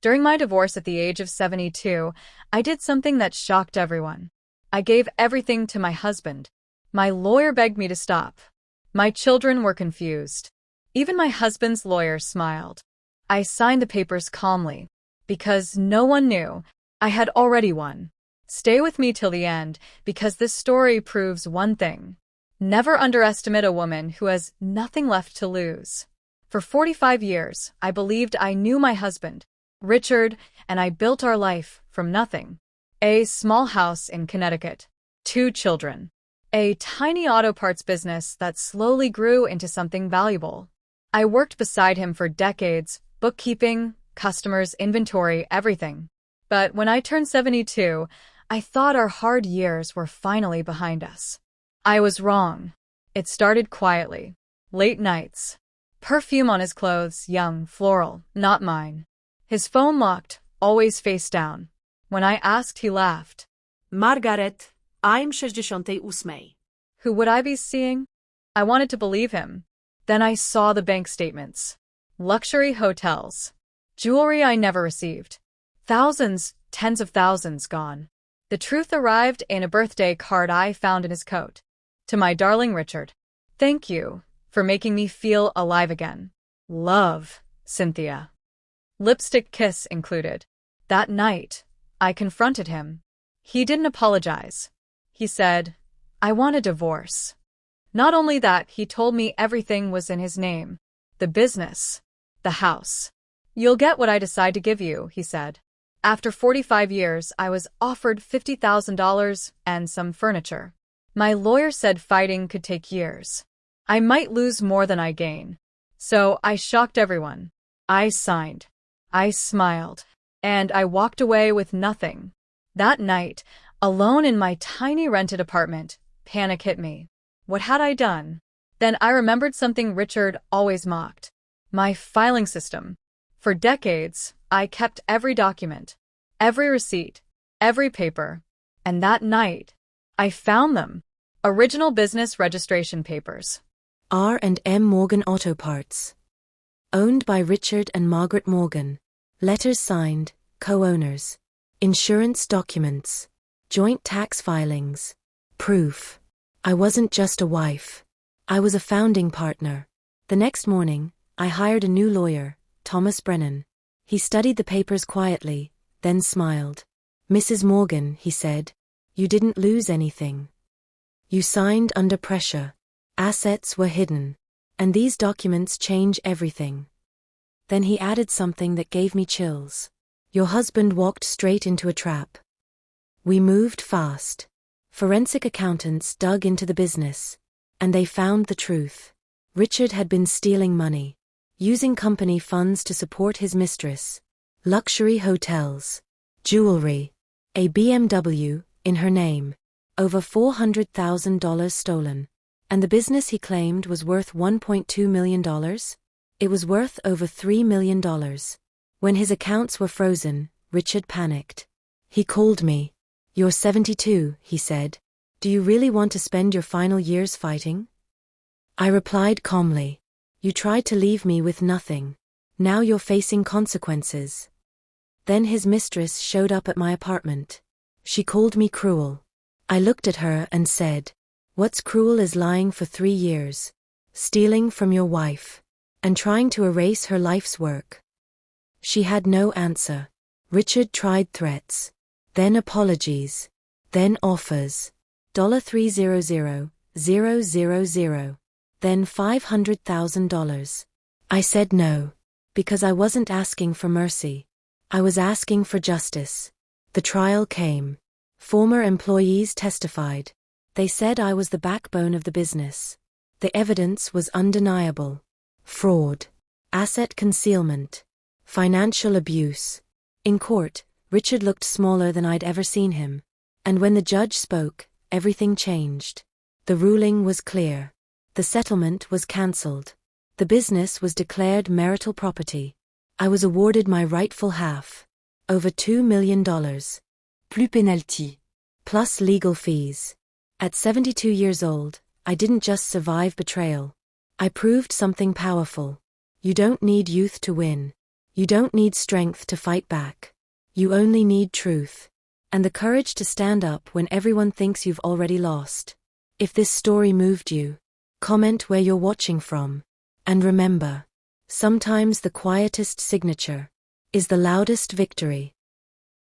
During my divorce at the age of 72, I did something that shocked everyone. I gave everything to my husband. My lawyer begged me to stop. My children were confused. Even my husband's lawyer smiled. I signed the papers calmly. Because no one knew, I had already won. Stay with me till the end, because this story proves one thing. Never underestimate a woman who has nothing left to lose. For 45 years, I believed I knew my husband, Richard, and I built our life from nothing. A small house in Connecticut, 2 children, a tiny auto parts business that slowly grew into something valuable. I worked beside him for decades, bookkeeping, customers, inventory, everything. But when I turned 72, I thought our hard years were finally behind us. I was wrong. It started quietly. Late nights. Perfume on his clothes, young, floral, not mine. His phone locked, always face down. When I asked, he laughed. Margaret, I'm 68. Who would I be seeing? I wanted to believe him. Then I saw the bank statements. Luxury hotels. Jewelry I never received. Thousands, tens of thousands gone. The truth arrived in a birthday card I found in his coat. To my darling Richard. Thank you for making me feel alive again. Love, Cynthia. Lipstick kiss included. That night, I confronted him. He didn't apologize. He said, I want a divorce. Not only that, he told me everything was in his name. The business. The house. You'll get what I decide to give you, he said. After 45 years, I was offered $50,000 and some furniture. My lawyer said fighting could take years. I might lose more than I gain. So I shocked everyone. I signed. I smiled. And I walked away with nothing. That night, alone in my tiny rented apartment, panic hit me. What had I done? Then I remembered something Richard always mocked. My filing system. For decades, I kept every document, every receipt, every paper. And that night, I found them. Original business registration papers. R&M Morgan Auto Parts. Owned by Richard and Margaret Morgan. Letters signed, co-owners. Insurance documents. Joint tax filings. Proof. I wasn't just a wife. I was a founding partner. The next morning, I hired a new lawyer, Thomas Brennan. He studied the papers quietly, then smiled. Mrs. Morgan, he said, you didn't lose anything. You signed under pressure. Assets were hidden. And these documents change everything. Then he added something that gave me chills. Your husband walked straight into a trap. We moved fast. Forensic accountants dug into the business. And they found the truth. Richard had been stealing money. Using company funds to support his mistress. Luxury hotels. Jewelry. A BMW, in her name. Over $400,000 stolen. And the business he claimed was worth $1.2 million? It was worth over $3 million. When his accounts were frozen, Richard panicked. He called me. You're 72, he said. Do you really want to spend your final years fighting? I replied calmly. You tried to leave me with nothing. Now you're facing consequences. Then his mistress showed up at my apartment. She called me cruel. I looked at her and said, what's cruel is lying for 3 years, stealing from your wife, and trying to erase her life's work. She had no answer. Richard tried threats, then apologies, then offers. $300,000, then $500,000. I said no, because I wasn't asking for mercy. I was asking for justice. The trial came. Former employees testified. They said I was the backbone of the business. The evidence was undeniable. Fraud. Asset concealment. Financial abuse. In court, Richard looked smaller than I'd ever seen him. And when the judge spoke, everything changed. The ruling was clear. The settlement was cancelled. The business was declared marital property. I was awarded my rightful half. Over $2 million. Plus penalty. Plus legal fees. At 72 years old, I didn't just survive betrayal. I proved something powerful. You don't need youth to win. You don't need strength to fight back. You only need truth. And the courage to stand up when everyone thinks you've already lost. If this story moved you, comment where you're watching from. And remember, sometimes the quietest signature is the loudest victory.